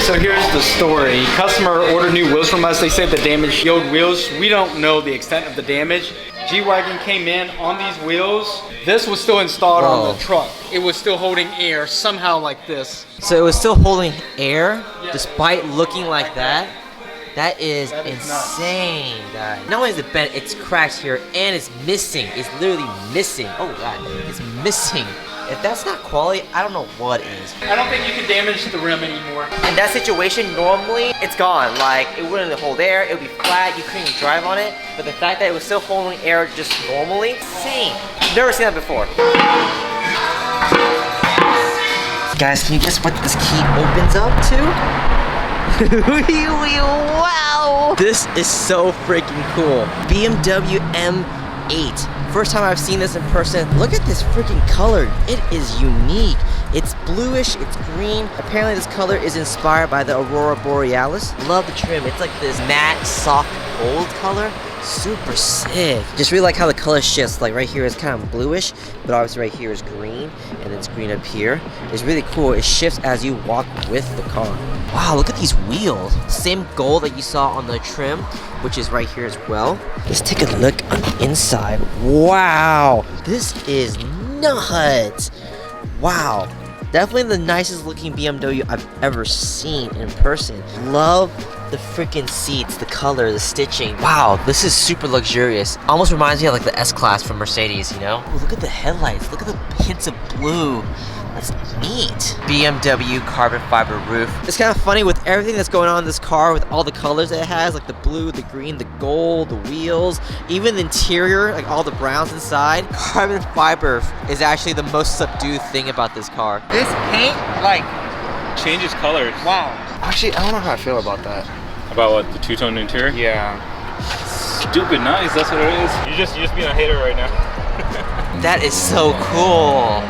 So here's the story. Customer ordered new wheels from us. They said the damage the old wheels. We don't know the extent of the damage. G-Wagon came in on these wheels. This was still installed on the truck. It was still holding air somehow like this. So it was still holding air despite looking like that? That is insane, guys. Not only is it bent, it's cracked here and it's missing. It's literally missing. Oh god, it's missing. If that's not quality, I don't know what is. I don't think you can damage the rim anymore. In that situation, normally it's gone. Like, it wouldn't hold air, it would be flat, you couldn't even drive on it. But the fact that it was still holding air just normally, insane. Never seen that before. Guys, can you guess what this key opens up to? Wow! This is so freaking cool. BMW M8. First time I've seen this in person. Look at this freaking color. It is unique. It's bluish, it's green. Apparently this color is inspired by the Aurora Borealis. Love the trim. It's like this matte, soft gold color. Super sick. Just really like how the color shifts. Like right here is kind of bluish, but obviously right here is green, and it's green up here. It's really cool. It shifts as you walk with the car. Wow, look at these wheels. Same gold that you saw on the trim, which is right here as well. Let's take a look on the inside. Wow, this is nuts. Wow. Definitely the nicest looking BMW I've ever seen in person. Love the freaking seats, the color, the stitching. Wow, this is super luxurious. Almost reminds me of like the S-Class from Mercedes, you know? Ooh, look at the headlights. Look at the hints of blue. That's neat. BMW carbon fiber roof. It's kind of funny with everything that's going on in this car, with all the colors that it has, like the blue, the green, the gold, the wheels, even the interior, like all the browns inside. Carbon fiber is actually the most subdued thing about this car. This paint, like, changes colors. wow. Actually, I don't know how I feel about that. About what, the two-tone interior? Yeah. Stupid nice, that's what it is. You just being a hater right now. That is so cool.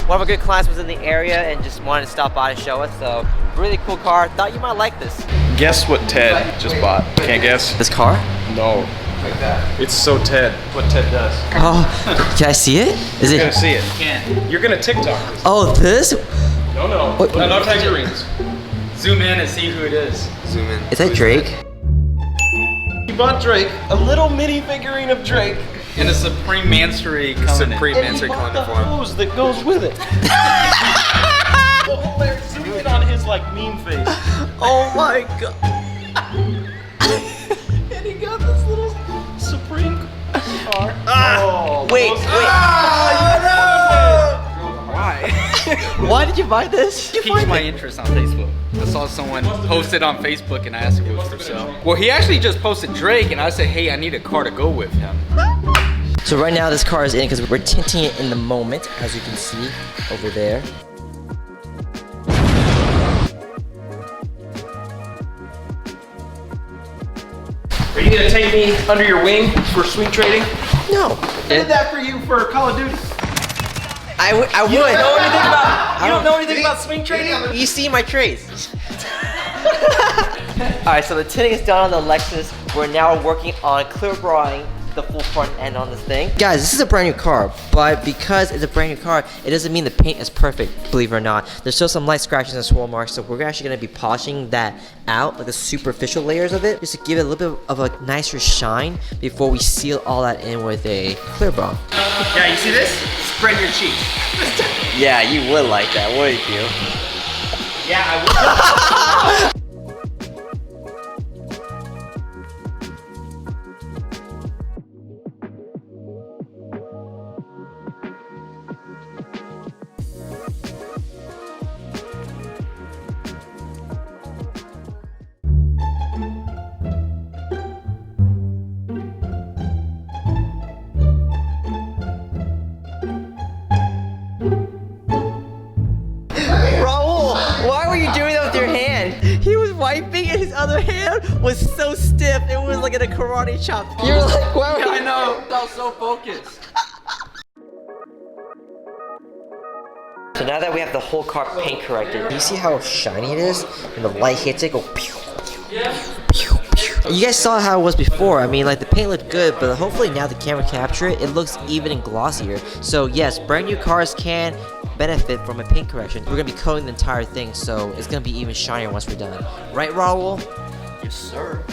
One of our good clients was in the area and just wanted to stop by and show us, so really cool car. Thought you might like this. Guess what Ted just bought? Can't guess? This car? No. Like that. It's so Ted. What Ted does. Oh, can I see it? Is You're it? gonna see it. You can't. You're gonna TikTok this. Oh, this? No. What? No tangerines. Zoom in and see who it is. Zoom in. Is that Drake? He bought Drake a little mini figurine of Drake. And a Supreme Mansory Covenant. Supreme Mansory Covenant for him. Hose that goes with it. Zoom in on his like meme face. Oh my god. And he got this little Supreme car. Wait. Why? Why did you buy this? Piqued my interest on Facebook. I saw someone post it on Facebook and I asked if it was for sale. Well, he actually just posted Drake and I said, hey, I need a car to go with him. So right now this car is in because we're tinting it in the moment, as you can see over there. Are you gonna take me under your wing for swing trading? No. I did that for you for Call of Duty. I would. You don't know anything about swing trading? You see my trades. Alright, so the tinting is done on the Lexus. We're now working on Clearbra the full front end on this thing. Guys, this is a brand new car, but because it's a brand new car, it doesn't mean the paint is perfect, believe it or not. There's still some light scratches and swirl marks, so we're actually gonna be polishing that out, like the superficial layers of it, just to give it a little bit of a nicer shine before we seal all that in with a Clearbra. Yeah, you see this? Spread your cheeks. Yeah, you would like that, wouldn't you? Yeah, I would. Wiping and his other hand was so stiff, it was like in a karate chop. You were like, why were you? I know, I was so focused. So now that we have the whole car paint corrected, you see how shiny it is? And the light hits it, go pew, pew, pew, pew. You guys saw how it was before. I mean, like, the paint looked good, but hopefully now the camera capture it, it looks even and glossier. So yes, brand new cars can benefit from a paint correction. We're gonna be coating the entire thing, so it's gonna be even shinier once we're done. Right, Raul? Yes, sir.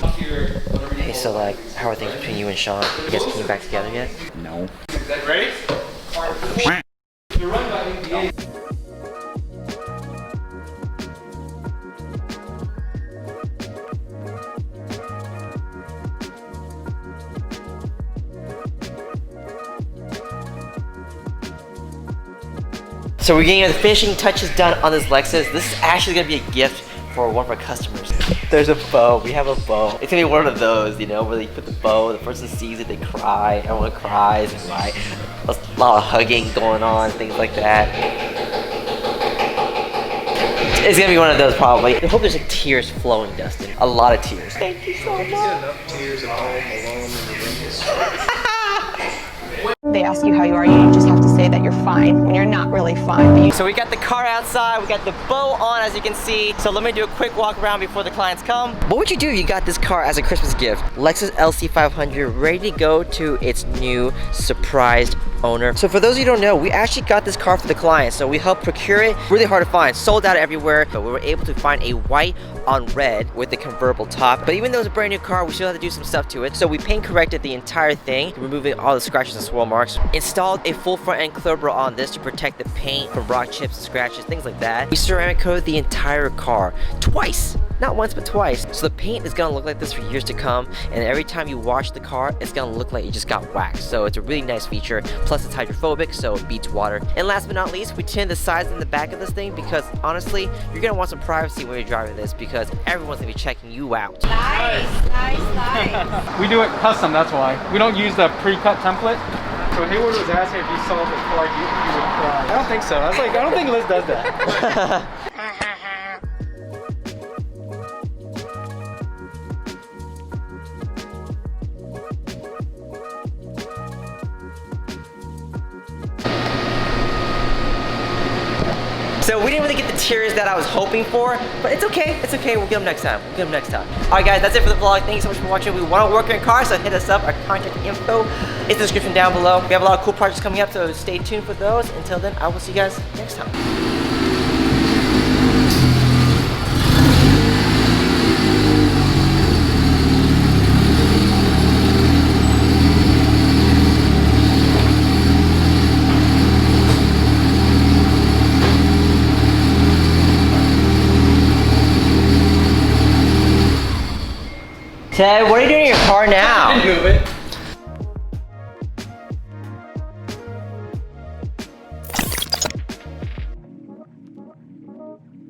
Hey, so like, how are things between you and Sean? You guys came back together yet? No. Ready? So we're getting the finishing touches done on this Lexus. This is actually gonna be a gift for one of our customers. There's a bow, we have a bow. It's gonna be one of those, you know, where they put the bow, the person sees it, they cry, everyone cries, and like, a lot of hugging going on, things like that. It's gonna be one of those probably. I hope there's like tears flowing, Dustin. A lot of tears. Thank you so much. Enough tears at home alone in the room. They ask you how you are, you just have to say that you're fine when you're not really fine. So we got the car outside, we got the bow on as you can see. So let me do a quick walk around before the clients come. What would you do if you got this car as a Christmas gift? Lexus LC500 ready to go to its new surprised owner. So for those of you who don't know, we actually got this car for the client. So we helped procure it, really hard to find, sold out everywhere, but we were able to find a white on red with the convertible top. But even though it's a brand new car, we still have to do some stuff to it. So we paint corrected the entire thing, removing all the scratches and swirl marks. Installed a full front end Clearbra on this to protect the paint from rock chips, scratches, things like that. We ceramic coated the entire car twice. Not once, but twice. So the paint is gonna look like this for years to come, and every time you wash the car, it's gonna look like you just got waxed. So it's a really nice feature. Plus it's hydrophobic, so it beats water. And last but not least, we tinted the sides and the back of this thing because honestly, you're gonna want some privacy when you're driving this because everyone's gonna be checking you out. Nice, nice, nice. We do it custom, that's why. We don't use the pre-cut template. So Haywood was asking if you saw the car, you would cry. I don't think so. I was like, I don't think Liz does that. So we didn't really get the tears that I was hoping for, but it's okay, we'll get them next time, Alright guys, that's it for the vlog. Thank you so much for watching. We want to work on cars, so hit us up. Our contact info is in the description down below. We have a lot of cool projects coming up, so stay tuned for those. Until then, I will see you guys next time. Ted, what are you doing in your car now? Move it.